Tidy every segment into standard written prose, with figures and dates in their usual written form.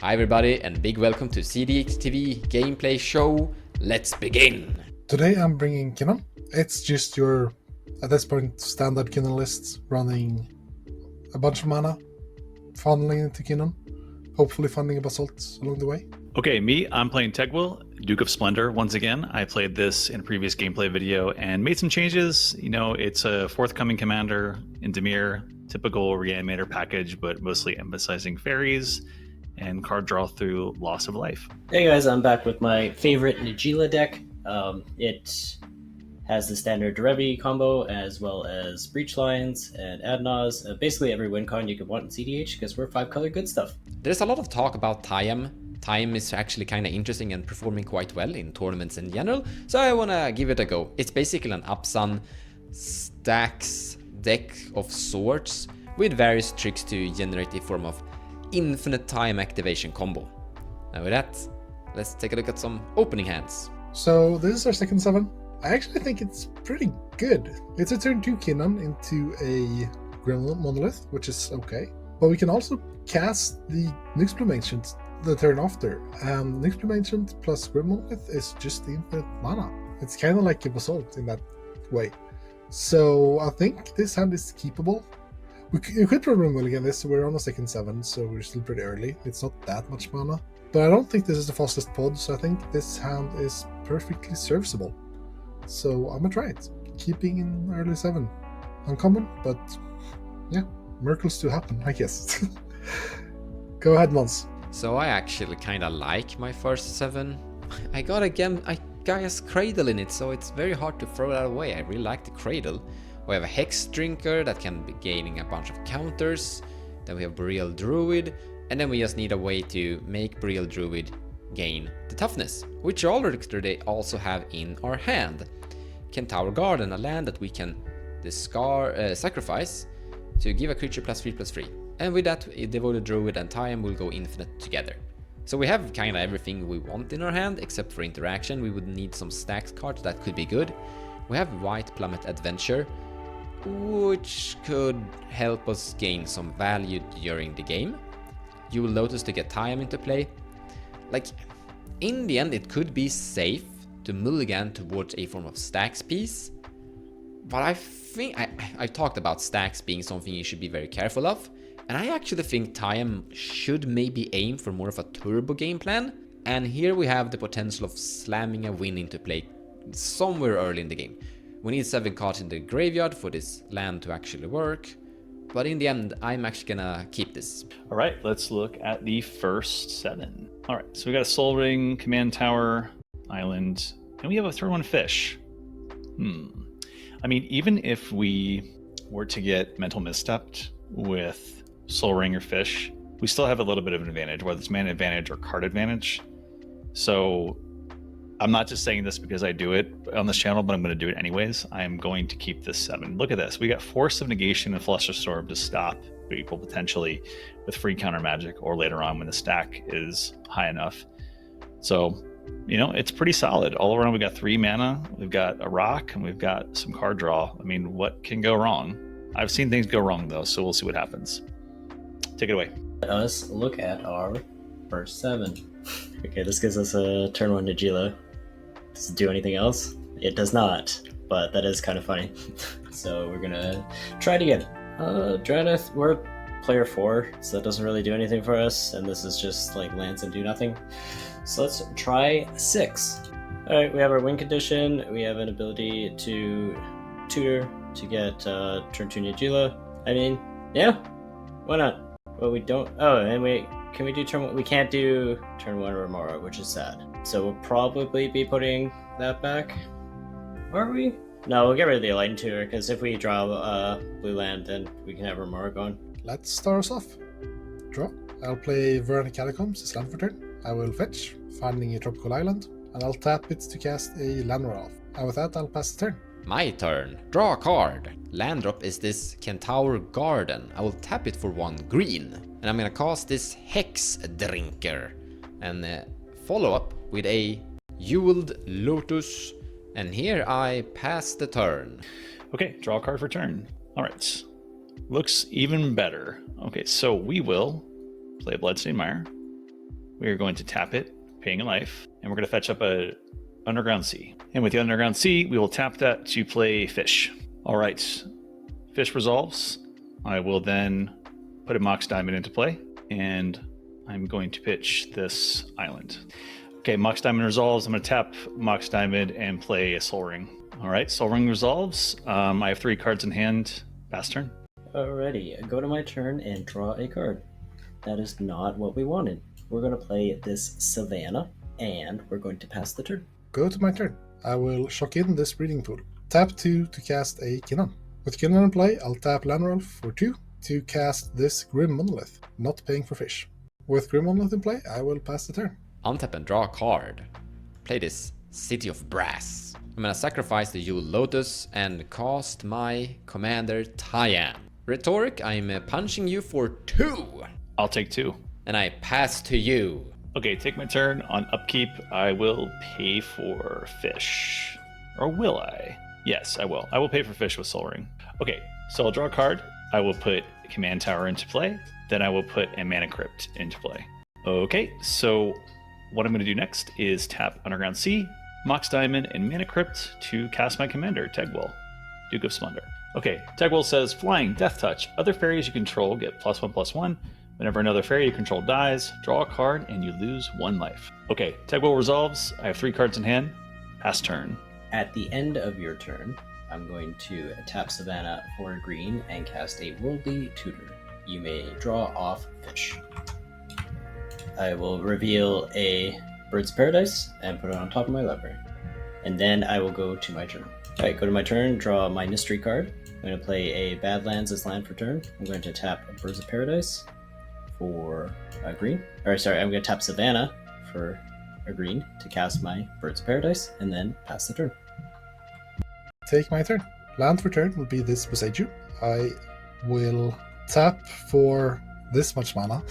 Hi everybody and big welcome to cEDH TV gameplay show. Let's begin! Today I'm bringing kinnan. It's just your, at this point, standard kinnan list running a bunch of mana, funneling into kinnan, hopefully finding a basalt along the way. Okay, I'm playing Tegwyll, Duke of Splendor once again. I played this in a previous gameplay video and made some changes. You know, it's a forthcoming commander in Dimir, typical reanimator package, but mostly emphasizing fairies and card draw through loss of life. Hey guys, I'm back with my favorite Najeela deck. It has the standard Derevi combo as well as Breach Lines and Adnaz. Basically every win con you could want in cEDH because we're 5-color good stuff. There's a lot of talk about TAYAM. TAYAM is actually kind of interesting and performing quite well in tournaments in general, so I want to give it a go. It's basically an Upsun stacks deck of sorts with various tricks to generate a form of infinite time activation combo. Now with that, let's take a look at some opening hands. So this is our second 7. I actually think it's pretty good. It's a turn 2 kinnan into a Gremlin Monolith, which is okay. But we can also cast the Nyxbloom Ancient the turn after, and Nyxbloom Ancient plus Gremlin Monolith is just the infinite mana. It's kind of like a basalt in that way. So I think this hand is keepable. We could probably mulligan this, so we're on the second 7, so we're still pretty early. It's not that much mana. But I don't think this is the fastest pod, so I think this hand is perfectly serviceable. So I'm gonna try it. Keeping in early 7. Uncommon, but yeah, miracles do happen, I guess. Go ahead, Mons. So I actually kind of like my first 7. I got a Gaia's Cradle in it, so it's very hard to throw that away. I really like the Cradle. We have a Hex Drinker that can be gaining a bunch of counters. Then we have Boreal Druid, and then we just need a way to make Boreal Druid gain the toughness, which already also have in our hand. Kentaur Garden, a land that we can sacrifice to give a creature +3/+3. And with that, Devoted Druid and TAYAM will go infinite together. So we have kind of everything we want in our hand, except for interaction. We would need some stacked cards, that could be good. We have White Plummet Adventure, which could help us gain some value during the game. You will notice to get TAYAM into play. Like, in the end, it could be safe to mulligan towards a form of stacks piece. But I think I talked about stacks being something you should be very careful of. And I actually think TAYAM should maybe aim for more of a turbo game plan. And here we have the potential of slamming a win into play somewhere early in the game. We need 7 cards in the graveyard for this land to actually work. But in the end, I'm actually gonna keep this. All right, let's look at the first 7. All right, so we got a Soul Ring, Command Tower, Island, and we have a turn 1 fish. I mean, even if we were to get Mental Misstepped with Soul Ring or Fish, we still have a little bit of an advantage, whether it's mana advantage or card advantage. So I'm not just saying this because I do it on this channel, but I'm going to do it anyways. I'm going to keep this 7. Look at this. We got Force of Negation and Flusterstorm to stop people potentially with free counter magic, or later on when the stack is high enough. So, you know, it's pretty solid. All around, we got 3 mana, we've got a rock, and we've got some card draw. I mean, what can go wrong? I've seen things go wrong, though, so we'll see what happens. Take it away. Let us look at our first 7. Okay, this gives us a turn 1 Najeela. Does it do anything else? It does not, but that is kind of funny. So we're gonna try it again. Draneth, we're player 4, so that doesn't really do anything for us, and this is just like lands and do nothing. So let's try 6. Alright, we have our win condition, we have an ability to tutor to get turn 2 Najeela. I mean, yeah, why not? Well, we don't. Oh, and can we do turn 1? We can't do turn 1 Remora, which is sad. So we'll probably be putting that back. Are we? No, we'll get rid of the Enlightened Tutor, because if we draw blue land, then we can have Remora going. Let's start us off. Draw. I'll play Veronic Catacombs as land for turn. I will fetch, finding a tropical island, and I'll tap it to cast a land off. And with that, I'll pass the turn. My turn. Draw a card. Land drop is this Kentaur Garden. I will tap it for 1 green. And I'm gonna cast this Hex Drinker. And follow up with a Jeweled Lotus. And here I pass the turn. Okay, draw a card for turn. All right, looks even better. Okay, so we will play Bloodstained Mire. we're going to tap it, paying a life, and we're going to fetch up a Underground Sea. And with the Underground Sea, we will tap that to play Fish. All right, Fish resolves. I will then put a Mox Diamond into play, and I'm going to pitch this island. Okay, Mox Diamond resolves. I'm going to tap Mox Diamond and play a Soul Ring. All right, Soul Ring resolves. I have 3 cards in hand. Pass turn. Alrighty, go to my turn and draw a card. That is not what we wanted. We're going to play this Savannah, and we're going to pass the turn. Go to my turn. I will shock in this breeding pool. Tap 2 to cast a Kinnan. With Kinnan in play, I'll tap Landrolf for 2 to cast this Grim Monolith, not paying for fish. With Grim Monolith in play, I will pass the turn. Untap and draw a card. Play this City of Brass. I'm gonna sacrifice the Yule Lotus and cast my commander TAYAM. Rhetoric, I'm punching you for 2. I'll take 2. And I pass to you. Okay, take my turn. On upkeep, I will pay for fish. Or will I? Yes, I will. I will pay for fish with Soul Ring. Okay, so I'll draw a card. I will put Command Tower into play. Then I will put a Mana Crypt into play. Okay, so what I'm going to do next is tap Underground Sea, Mox Diamond, and Mana Crypt to cast my commander, Tegwyll, Duke of Splendor. Okay, Tegwyll says, Flying, Death Touch. Other fairies you control get +1/+1. Whenever another fairy you control dies, draw a card and you lose 1 life. Okay, Tegwyll resolves. I have 3 cards in hand. Pass turn. At the end of your turn, I'm going to tap Savannah for a green and cast a Worldly Tutor. You may draw off fish. I will reveal a Bird's Paradise and put it on top of my library. And then I will go to my turn. Alright, go to my turn, draw my mystery card. I'm going to play a Badlands as land for turn. I'm going to tap Birds of Paradise for a green. I'm going to tap Savannah for a green to cast my Birds of Paradise and then pass the turn. Take my turn. Land for turn will be this Boseiju. I will tap for this much mana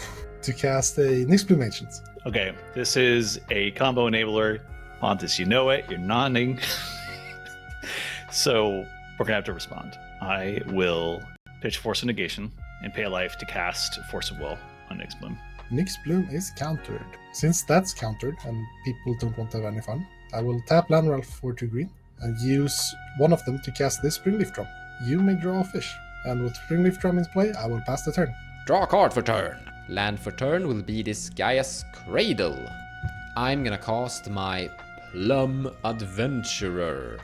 to cast a Nyxbloom Ancient. Okay, this is a combo enabler. Pontus, you know it. You're nodding. So we're going to have to respond. I will pitch Force of Negation and pay a life to cast Force of Will on Nyxbloom. Nyxbloom is countered. Since that's countered and people don't want to have any fun, I will tap Landrolf for 2 green and use one of them to cast this Springleaf Drum. You may draw a fish, and with Springleaf Drum in play, I will pass the turn. Draw a card for turn. Land for turn will be this Gaia's Cradle. I'm gonna cast my Plum Adventurer.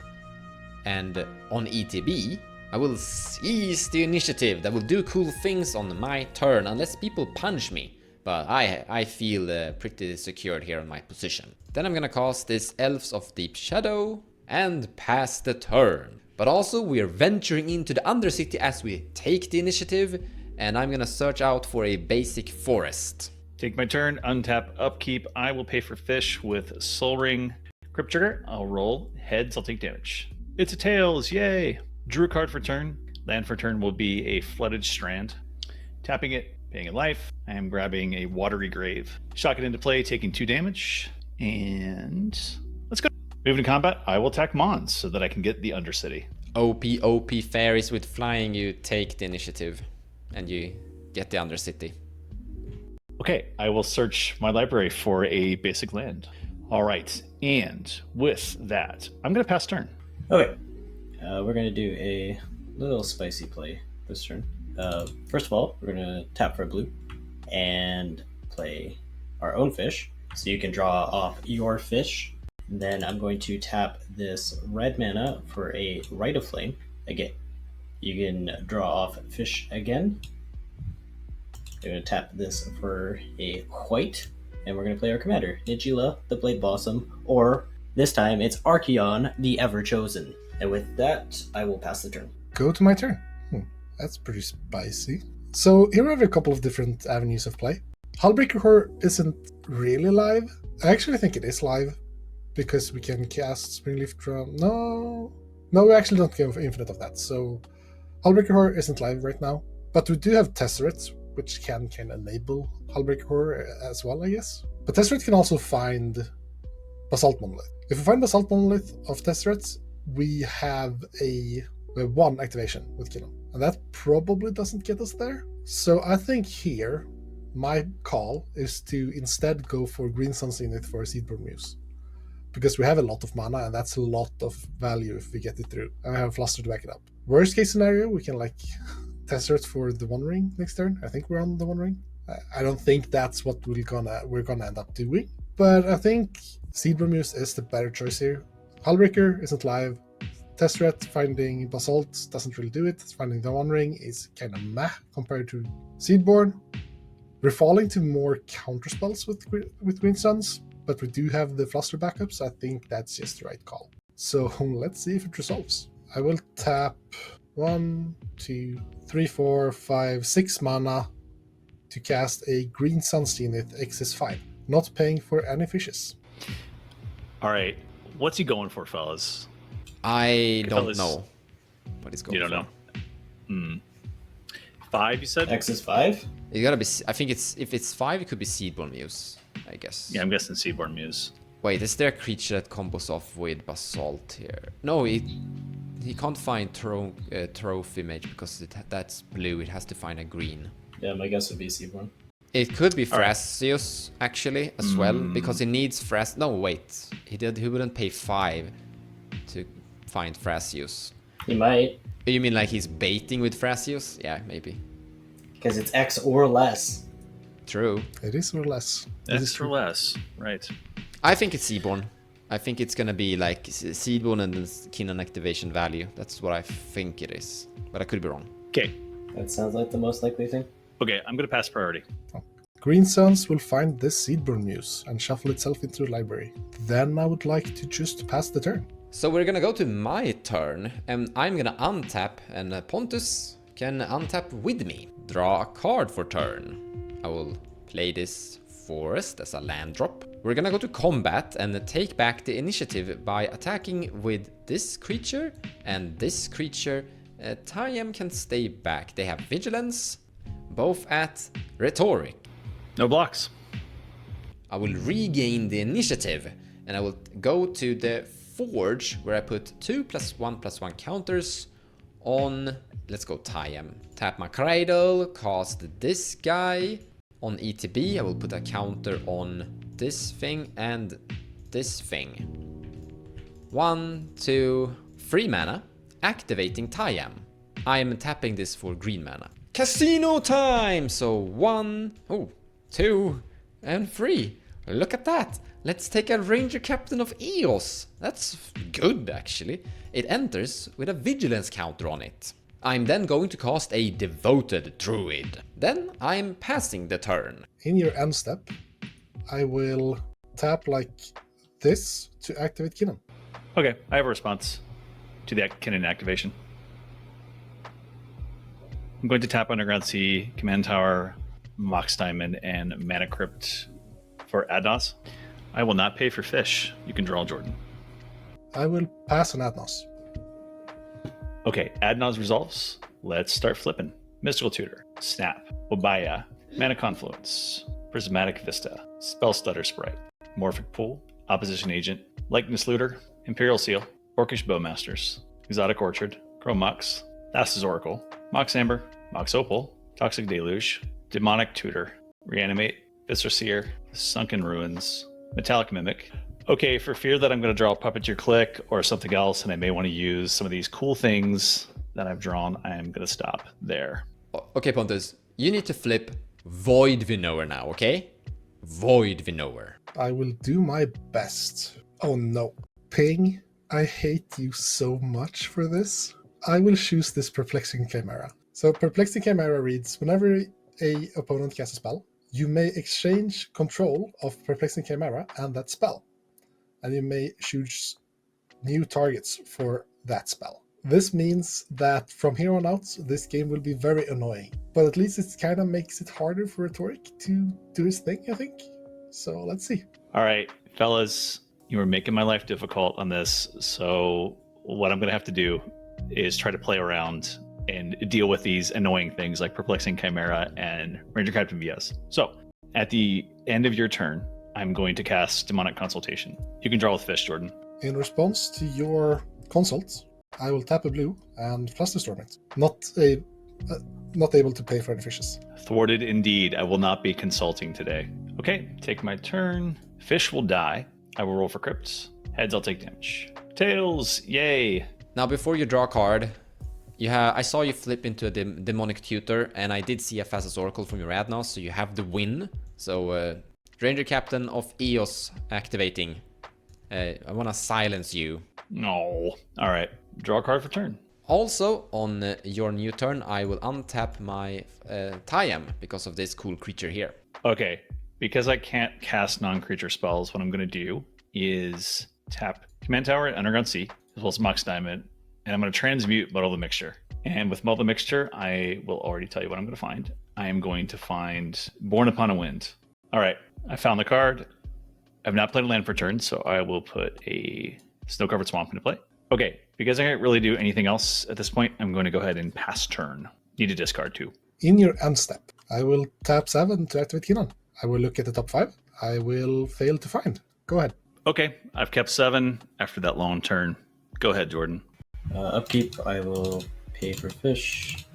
And on ETB, I will seize the initiative that will do cool things on my turn unless people punch me. But I feel pretty secured here on my position. Then I'm gonna cast this Elves of Deep Shadow and pass the turn. But also we're venturing into the Undercity as we take the initiative, and I'm gonna search out for a basic forest. Take my turn, untap, upkeep. I will pay for fish with Soul Ring. Crypt Trigger, I'll roll. Heads, I'll take damage. It's a tails, yay! Drew a card for turn. Land for turn will be a Flooded Strand. Tapping it, paying a life. I am grabbing a Watery Grave. Shock it into play, taking 2 damage. And let's go. Moving to combat, I will attack Mons so that I can get the Undercity. OP fairies with flying, you take the initiative and you get the Undercity. Okay, I will search my library for a basic land. All right, and with that, I'm going to pass turn. Okay, we're going to do a little spicy play this turn. First of all, we're going to tap for a blue and play our own fish. So you can draw off your fish. Then I'm going to tap this red mana for a Rite of Flame. Again, you can draw off fish again. We're going to tap this for a white, and we're going to play our commander, Najeela, the Blade Blossom, or this time it's Archeon, the Ever-Chosen. And with that, I will pass the turn. Go to my turn. That's pretty spicy. So here we have a couple of different avenues of play. Hullbreaker Horror isn't really live. I actually think it is live, because we can cast Springleaf Drum. No, we actually don't give infinite of that. So Hullbreaker Horror isn't live right now, but we do have Tesserets, which can enable Hullbreaker Horror as well, I guess. But Tesseret can also find Basalt Monolith. If we find Basalt Monolith of Tesserets, we have 1 activation with Kinnan, and that probably doesn't get us there. So I think here my call is to instead go for Green Sun's Zenith for a Seedborn Muse. Because we have a lot of mana, and that's a lot of value if we get it through. And I have Fluster to back it up. Worst case scenario, we can Tesseract for the One Ring next turn. I think we're on the One Ring. I don't think that's what we're gonna end up doing. But I think Seedborn Muse is the better choice here. Hullbreaker isn't live. Tesseract finding Basalt doesn't really do it. Finding the One Ring is kind of meh compared to Seedborn. We're falling to more counter spells with Green Suns, but we do have the Fluster backup, so I think that's just the right call. So let's see if it resolves. I will tap 1, 2, 3, 4, 5, 6 mana to cast a Green Sun Zenith XS5, not paying for any fishes. All right, what's he going for, fellas? I don't Fellas, know what he's going for. You don't know? 5, you said? XS5? It gotta be. I think if it's 5, it could be Seedborn Muse, I guess. Yeah, I'm guessing Seedborn Muse. Wait, is there a creature that combos off with Basalt here? No, he can't find Trophy Mage because that's blue. It has to find a green. Yeah, my guess would be Seedborn. It could be Thrasios actually as well, because he needs No, wait. He wouldn't pay 5 to find Thrasios. He might. You mean like he's baiting with Thrasios? Yeah, maybe. Because it's X or less. True. It is or less. X or less, right. I think it's Seedborn. I think it's gonna be like Seedborn and the Kinnan activation value. That's what I think it is. But I could be wrong. Okay. That sounds like the most likely thing. Okay, I'm going to pass priority. Green Suns will find this Seedborn Muse and shuffle itself into the library. Then I would like to just pass the turn. So we're gonna go to my turn, and I'm gonna untap, and Pontus can untap with me. Draw a card for turn. I will play this forest as a land drop. We're gonna go to combat and take back the initiative by attacking with this creature and this creature. TAYAM can stay back. They have vigilance, both at Rhetoric. No blocks. I will regain the initiative, and I will go to the Forge, where I put 2+1/+1 counters on, let's go TAYAM. Tap my Cradle, cast this guy. On ETB, I will put a counter on this thing and this thing. 1, 2, 3 mana, activating TAYAM. I am tapping this for green mana. Casino time! So 1, 2, and 3. Look at that! Let's take a Ranger Captain of Eos. That's good, actually. It enters with a Vigilance counter on it. I'm then going to cast a Devoted Druid. Then I'm passing the turn. In your end step, I will tap like this to activate Kinnan. Okay, I have a response to the Kinnan activation. I'm going to tap Underground Sea, Command Tower, Mox Diamond, and Mana Crypt for Adnos. I will not pay for fish. You can draw, Jordan. I will pass on Adnos. Okay, Adnos resolves. Let's start flipping. Mystical Tutor, Snap, Obaya, Mana Confluence, Prismatic Vista, Spell Stutter Sprite, Morphic Pool, Opposition Agent, Likeness Looter, Imperial Seal, Orcish Bowmasters, Exotic Orchard, Chrome Mox, Thassa's Oracle, Mox Amber, Mox Opal, Toxic Deluge, Demonic Tutor, Reanimate, Viscer Seer, Sunken Ruins, Metallic Mimic. Okay, for fear that I'm going to draw Puppeteer Click or something else, and I may want to use some of these cool things that I've drawn, I am going to stop there. Okay, Pontus, you need to flip Void Winnower now, okay? Void Winnower. I will do my best. Oh no. Ping, I hate you so much for this. I will choose this Perplexing Chimera. So Perplexing Chimera reads, whenever a opponent casts a spell, you may exchange control of Perplexing Chimera and that spell. And you may choose new targets for that spell. This means that from here on out, this game will be very annoying. But at least it kind of makes it harder for Rhetoric to do his thing, I think. So let's see. All right, fellas, you are making my life difficult on this. So what I'm going to have to do is try to play around and deal with these annoying things like Perplexing Chimera and Ranger Captain VS. So at the end of your turn, I'm going to cast Demonic Consultation. You can draw with fish, Jordan. In response to your consult, I will tap a blue and Flusterstorm it. not able to pay for any fishes. Thwarted indeed. I will not be consulting today. Okay, take my turn. Fish will die. I will roll for crypts. Heads, I'll take damage. Tails, yay. Now, before you draw a card, I saw you flip into a demonic tutor, and I did see a Fastest Oracle from your ad now, so you have the win. So, Ranger Captain of Eos activating. I want to silence you. No. All right, draw a card for turn. Also, on your new turn, I will untap my TAYAM because of this cool creature here. Okay, because I can't cast non-creature spells, what I'm going to do is tap Command Tower and Underground Sea, as well as Mox Diamond, and I'm going to transmute Muddle the Mixture. And with Muddle the Mixture, I will already tell you what I'm going to find. I am going to find Born Upon a Wind. All right, I found the card. I've not played a land for turn, so I will put a Snow-Covered Swamp into play. Okay, because I can't really do anything else at this point, I'm going to go ahead and pass turn. Need to discard 2. In your end step, I will tap 7 to activate Kinnan. I will look at the top 5. I will fail to find. Go ahead. Okay, I've kept 7 after that long turn. Go ahead, Jordan. Upkeep, I will pay for fish.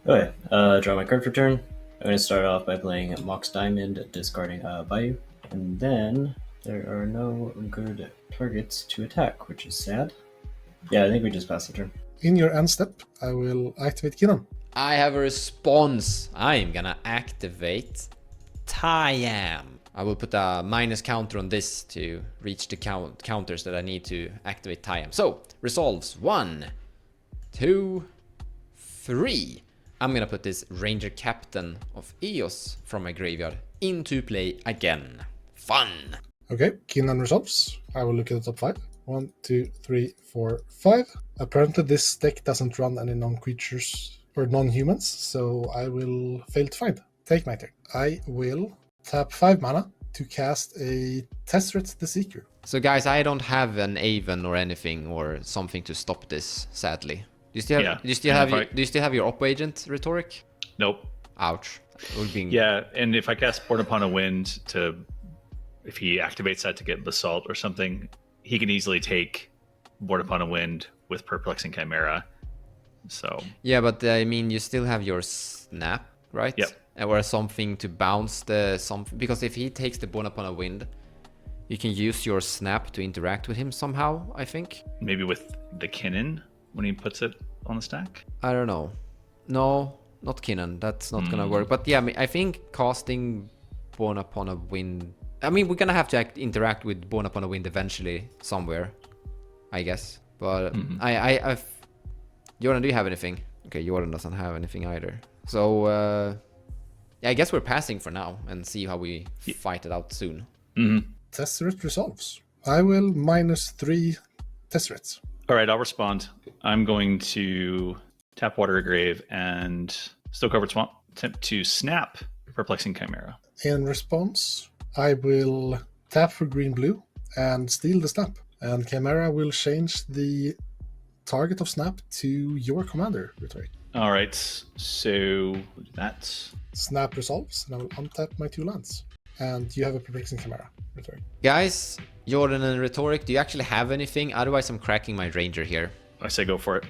Okay, draw my card for turn. I'm going to start off by playing Mox Diamond, discarding Bayou. And then there are no good targets to attack, which is sad. Yeah, I think we just passed the turn. In your end step, I will activate Kinnan. I have a response. I'm gonna activate TAYAM. I will put a minus counter on this to reach the counters that I need to activate TAYAM. So, resolves 1, 2, 3. I'm gonna put this Ranger Captain of Eos from my graveyard into play again. Fun! Okay, Kinnan resolves. I will look at the top 5. 1, 2, 3, 4, 5. Apparently this deck doesn't run any non-creatures or non-humans, so I will fail to find. Take my turn. I will tap 5 mana to cast a Tesseret the Seeker. So guys, I don't have an Aven or anything or something to stop this, sadly. Do you still have, do you still have your Op Agent, Rhetoric? Nope. Ouch. Yeah, and if I cast Born Upon a Wind if he activates that to get Basalt or something, he can easily take Born Upon a Wind with Perplexing Chimera. So yeah, but I mean, you still have your Snap, right? Yep. Or something to bounce because if he takes the Born Upon a Wind, you can use your Snap to interact with him somehow, I think. Maybe with the Kinnan when he puts it on the stack? I don't know. No, not Kinnan. That's not gonna work. But yeah, I think casting Born Upon a Wind... I mean, we're gonna have to interact with Born Upon a Wind eventually somewhere, I guess. But Jordan, do you have anything? Okay, Jordan doesn't have anything either. So yeah, I guess we're passing for now and see how we fight it out soon. Tesseret resolves. I will -3 Tesserets. All right, I'll respond. I'm going to tap Water a Grave and Snow-Covered Swamp, attempt to snap Perplexing Chimera. In response, I will tap for green-blue and steal the snap. And Chimera will change the target of snap to your commander, Rhetoric. All right, so that. Snap resolves, and I will untap my 2 lands. And you have a Perplexing Chimera, Rhetoric. Guys, Jordan and Rhetoric, do you actually have anything? Otherwise, I'm cracking my Ranger here. I say go for it.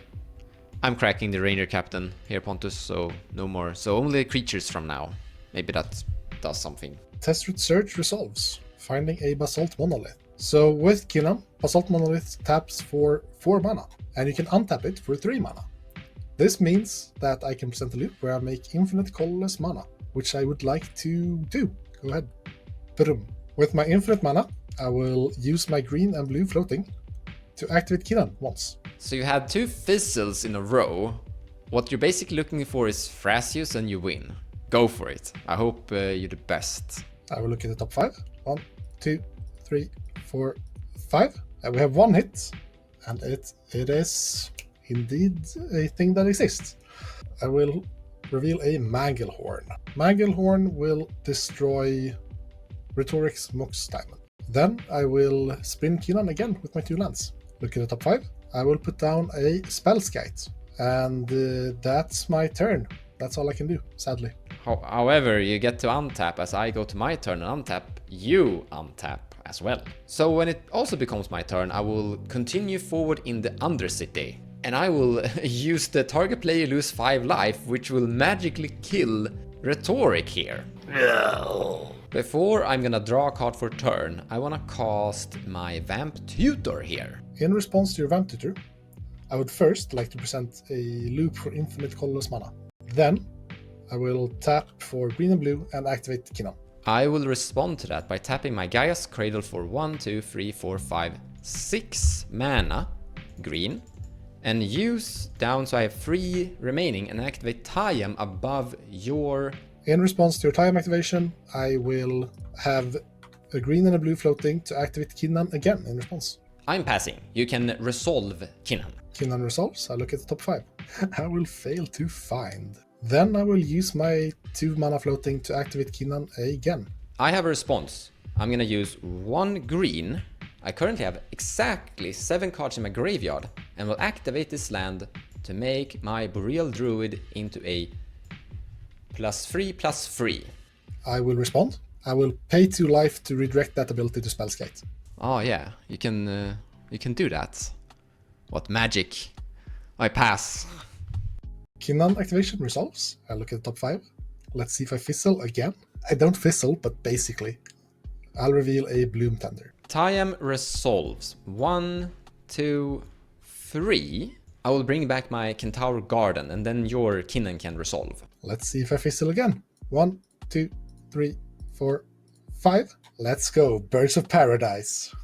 I'm cracking the Ranger Captain here, Pontus, so no more. So only creatures from now. Maybe that does something. Tesseret Search resolves, finding a Basalt Monolith. So with Kinnan, Basalt Monolith taps for 4 mana, and you can untap it for 3 mana. This means that I can present a loop where I make infinite colorless mana, which I would like to do. Go ahead. Boom. With my infinite mana, I will use my green and blue floating to activate Kinnan once. So you had 2 fizzles in a row. What you're basically looking for is Thrasius and you win. Go for it. I hope you're the best. I will look at the top 5. 1, 2, 3, 4, 5. And we have 1 hit. And it is indeed a thing that exists. I will reveal a Manglehorn. Manglehorn will destroy Rhetoric's Mox Diamond. Then I will spin Kinnan again with my 2 lands. Look at the top 5. I will put down a Spellskite. And that's my turn. That's all I can do, sadly. However, you get to untap as I go to my turn and untap. You untap as well. So when it also becomes my turn, I will continue forward in the Undercity. And I will use the target player lose 5 life, which will magically kill Rhetoric here. Before I'm gonna draw a card for turn, I wanna cast my Vamp Tutor here. In response to your Vamp Tutor, I would first like to present a loop for infinite colorless mana. Then, I will tap for green and blue and activate Kinnan. I will respond to that by tapping my Gaia's Cradle for 1, 2, 3, 4, 5, 6 mana, green, and use down so I have 3 remaining and activate TAYAM above your... In response to your TAYAM activation, I will have a green and a blue floating to activate Kinnan again in response. I'm passing. You can resolve Kinnan. Kinnan resolves, I look at the top 5. I will fail to find. Then I will use my 2 mana floating to activate Kinnan again. I have a response. I'm gonna use 1 green. I currently have exactly 7 cards in my graveyard and will activate this land to make my Boreal Druid into a +3/+3. I will respond. I will pay 2 life to redirect that ability to Spellskate. Oh yeah, you can do that. What magic? I pass. Kinnan activation resolves. I look at the top 5. Let's see if I fizzle again. I don't fizzle, but basically, I'll reveal a Bloom Tender. TAYAM resolves. 1, 2, 3. I will bring back my Kentaur Garden and then your Kinnan can resolve. Let's see if I fizzle again. 1, 2, 3, 4, 5. Let's go. Birds of Paradise.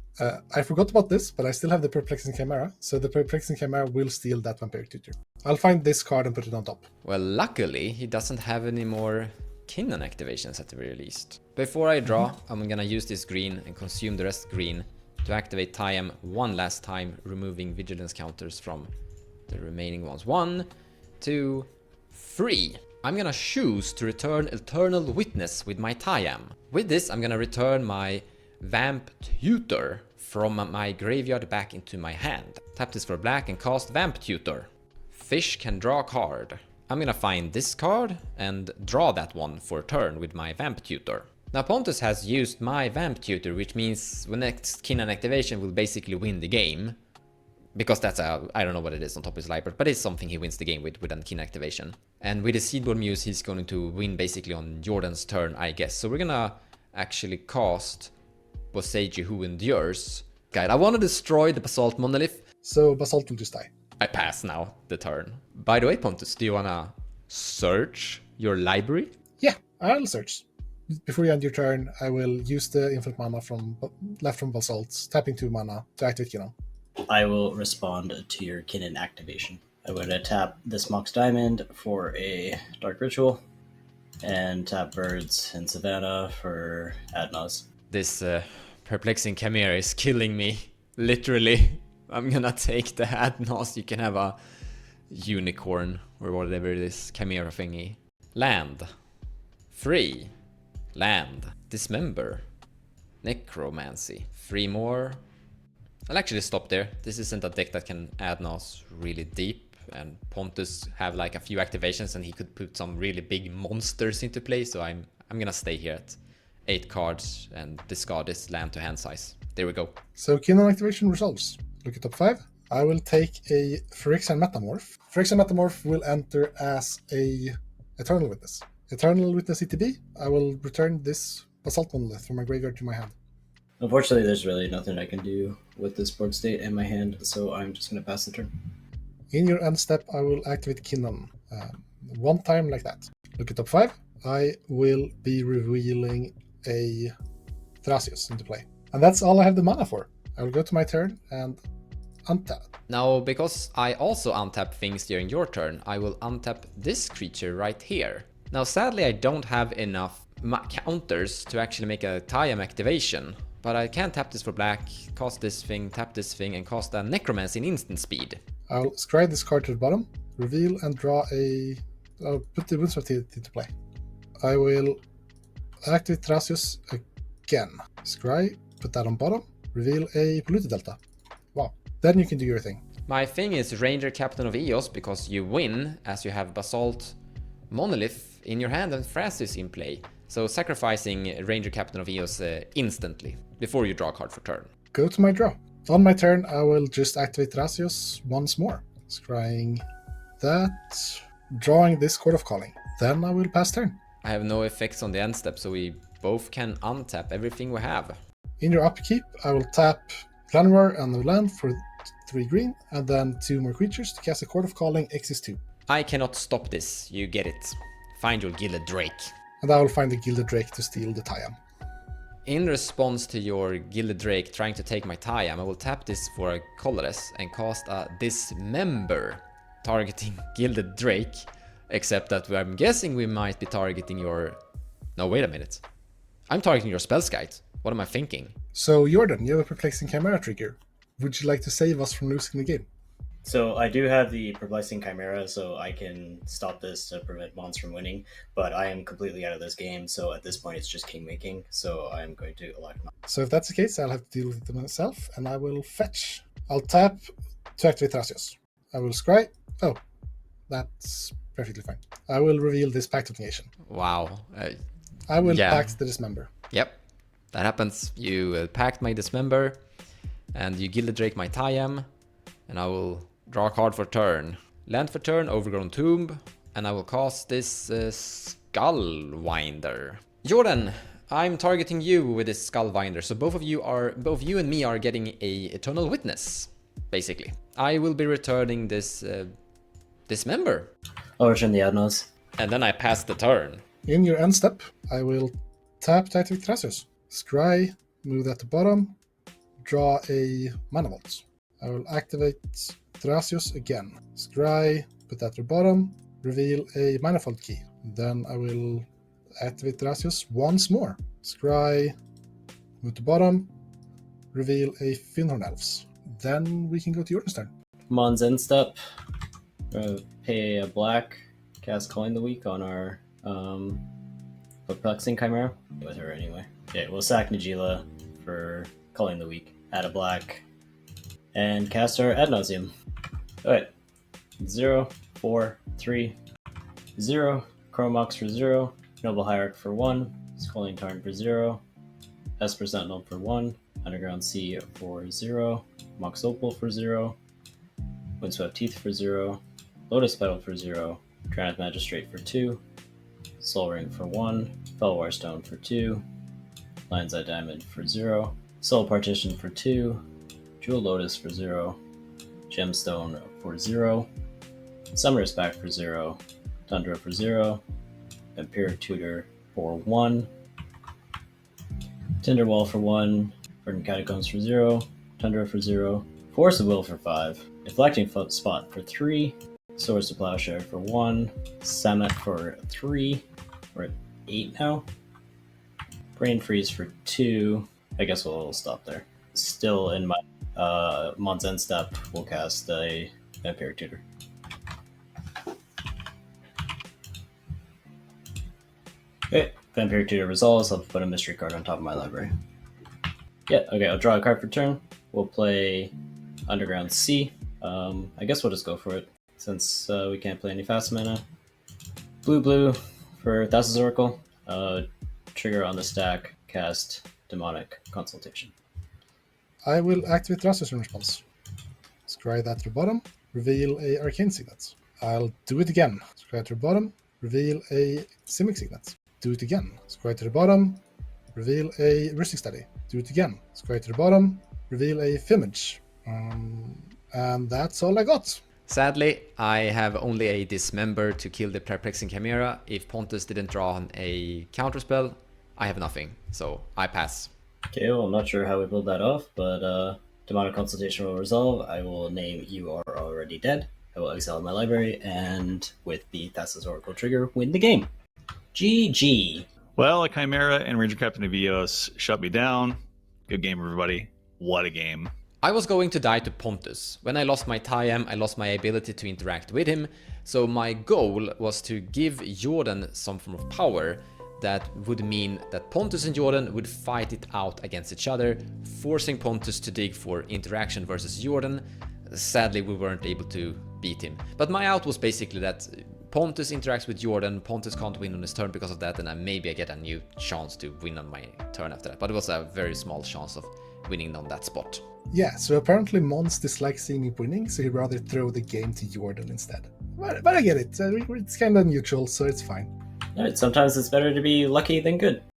I forgot about this, but I still have the Perplexing Chimera, so the Perplexing Chimera will steal that Vampiric Tutor. I'll find this card and put it on top. Well, luckily, he doesn't have any more Kinnan activations at the very least. Before I draw, I'm gonna use this green and consume the rest green to activate TAYAM one last time, removing vigilance counters from the remaining ones. 1, 2, 3. I'm gonna choose to return Eternal Witness with my TAYAM. With this, I'm gonna return my Vamp Tutor from my graveyard back into my hand. Tap this for black and cast Vamp Tutor. Fish can draw a card. I'm gonna find this card and draw that one for a turn with my Vamp Tutor. Now Pontus has used my Vamp Tutor, which means when next Kinnan activation will basically win the game. Because that's I don't know what it is on top of his library, but it's something he wins the game with an Kinnan activation. And with the Seedborn Muse, he's going to win basically on Jordan's turn, I guess. So we're gonna actually cast Boseiji Who Endures. Guide, I want to destroy the Basalt Monolith. So Basalt will just die. I pass now the turn. By the way, Pontus, do you wanna search your library? Yeah, I'll search. Before you end your turn, I will use the infinite mana left from Basalt, tapping 2 mana to activate Kinnan. I will respond to your Kinnan activation. I'm going to tap this Mox Diamond for a Dark Ritual, and tap Birds in Savannah for Adnos. This Perplexing Chimera is killing me. Literally. I'm gonna take the Adnos. You can have a unicorn or whatever it is. Chimera thingy. Land. Free. Land. Dismember. Necromancy. 3 more. I'll actually stop there. This isn't a deck that can Adnos really deep. And Pontus have like a few activations and he could put some really big monsters into play. So I'm gonna stay here at 8 cards and discard this land to hand size. There we go. So Kinnan activation resolves. Look at top 5. I will take a Phyrexian Metamorph. Phyrexian Metamorph will enter as a Eternal Witness. Eternal Witness ETB. I will return this Basalt Monolith from my graveyard to my hand. Unfortunately, there's really nothing I can do with this board state in my hand, so I'm just going to pass the turn. In your end step, I will activate Kinnan. 1 time like that. Look at top 5. I will be revealing a Thrasios into play. And that's all I have the mana for. I will go to my turn and untap. Now, because I also untap things during your turn, I will untap this creature right here. Now, sadly, I don't have enough counters to actually make a TAYAM activation, but I can tap this for black, cast this thing, tap this thing, and cast a Necromancy in instant speed. I'll scry this card to the bottom, reveal and draw I'll put the Windswept into play. I will activate Thrasios again. Scry, put that on bottom, reveal a Polluted Delta. Wow. Then you can do your thing. My thing is Ranger Captain of Eos, because you win as you have Basalt Monolith in your hand and Thrasios in play. So sacrificing Ranger Captain of Eos instantly, before you draw a card for turn. Go to my draw. On my turn, I will just activate Thrasios once more. Scrying that. Drawing this Court of Calling. Then I will pass turn. I have no effects on the end step, so we both can untap everything we have. In your upkeep, I will tap Glenwar and the land for 3 green, and then 2 more creatures to cast a Court of Calling Xyz2. I cannot stop this, you get it. Find your Gilded Drake. And I will find the Gilded Drake to steal the TAYAM. In response to your Gilded Drake trying to take my TAYAM, I will tap this for a colorless and cast a Dismember, targeting Gilded Drake, except that I'm guessing we might be targeting your... No, wait a minute. I'm targeting your Spellskite. What am I thinking? So, Jordan, you have a Perplexing Chimera trigger. Would you like to save us from losing the game? So I do have the Perplexing Chimera, so I can stop this to prevent Mons from winning, but I am completely out of this game, so at this point it's just king making, so I'm going to elect Mons. So if that's the case, I'll have to deal with it myself, and I will fetch. I'll tap to activate Thrasios. I will scry. Oh, that's perfectly fine. I will reveal this Pact of Negation. Wow. I will pact the Dismember. Yep, that happens. You packed my Dismember, and you Gilded Drake my TAYAM, and I will draw a card for turn. Land for turn, Overgrown Tomb, and I will cast this Skullwinder. Jordan, I'm targeting you with this Skullwinder, so both you and me are getting a Eternal Witness, basically. I will be returning this Dismember. Oh, return the Adnos. And then I pass the turn. In your end step, I will tap to activate Thrasios. Scry, move that to bottom, draw a Mana Vault. I will activate Thrasios again. Scry, put that to the bottom, reveal a Manifold Key. Then I will activate Thrasios once more. Scry, move to bottom, reveal a Finhorn Elves. Then we can go to your turn. Mons end step. Pay a black, cast Calling the Weak on our Perplexing Chimera. With her anyway. Okay, we'll sack Najeela for Calling the Weak. Add a black. And cast our Ad Nauseam. Alright. 0, 4, 3, 0. Chromox for 0. Noble Hierarch for 1. Sculling Tarn for 0. Esper Sentinel for 1. Underground Sea for 0. Mox Opal for 0. Windswept Teeth for 0. Lotus Petal for 0. Granite Magistrate for 2. Soul Ring for 1. Fellwar Stone for 2. Lion's Eye Diamond for 0. Soul Partition for 2. Jewel Lotus for 0. Gemstone for 0. Summer's Back for 0. Tundra for 0. Vampiric Tutor for 1. Tinderwall for 1. Verdant Catacombs for 0. Tundra for 0. Force of Will for 5. Deflecting Spot for 3. Swords to Plowshare for 1. Samet for 3. We're at 8 now. Brain Freeze for 2. I guess we'll stop there. Still in my Mons end step, we'll cast a Vampiric Tutor. Okay, Vampiric Tutor resolves. I'll put a mystery card on top of my library. Yeah, okay, I'll draw a card for turn. We'll play Underground Sea. I guess we'll just go for it, since we can't play any fast mana. Blue for Thassa's Oracle. Trigger on the stack, cast Demonic Consultation. I will activate Thrasios in response. Scry that to the bottom, reveal a Arcane Signet. I'll do it again. Scry to the bottom, reveal a Simic Signet. Do it again. Scry to the bottom, reveal a Rustic Study. Do it again. Scry to the bottom, reveal a Fimage. And that's all I got. Sadly, I have only a Dismember to kill the Perplexing Chimera. If Pontus didn't draw on a counterspell, I have nothing, so I pass. Okay, well, I'm not sure how we pulled that off, but Demonic Consultation will resolve. I will name You Are Already Dead. I will exile my library, and with the Thassa's Oracle trigger, win the game. GG. Well, a Chimera and Ranger Captain of Eos shut me down. Good game, everybody. What a game. I was going to die to Pontus. When I lost my TAYAM, I lost my ability to interact with him, so my goal was to give Jordan some form of power that would mean that Pontus and Jordan would fight it out against each other, forcing Pontus to dig for interaction versus Jordan. Sadly, we weren't able to beat him. But my out was basically that Pontus interacts with Jordan, Pontus can't win on his turn because of that, and maybe I get a new chance to win on my turn after that. But it was a very small chance of winning on that spot. Yeah, so apparently Mons dislikes seeing me winning, so he'd rather throw the game to Jordan instead. But I get it. It's kind of neutral, so it's fine. Alright, sometimes it's better to be lucky than good.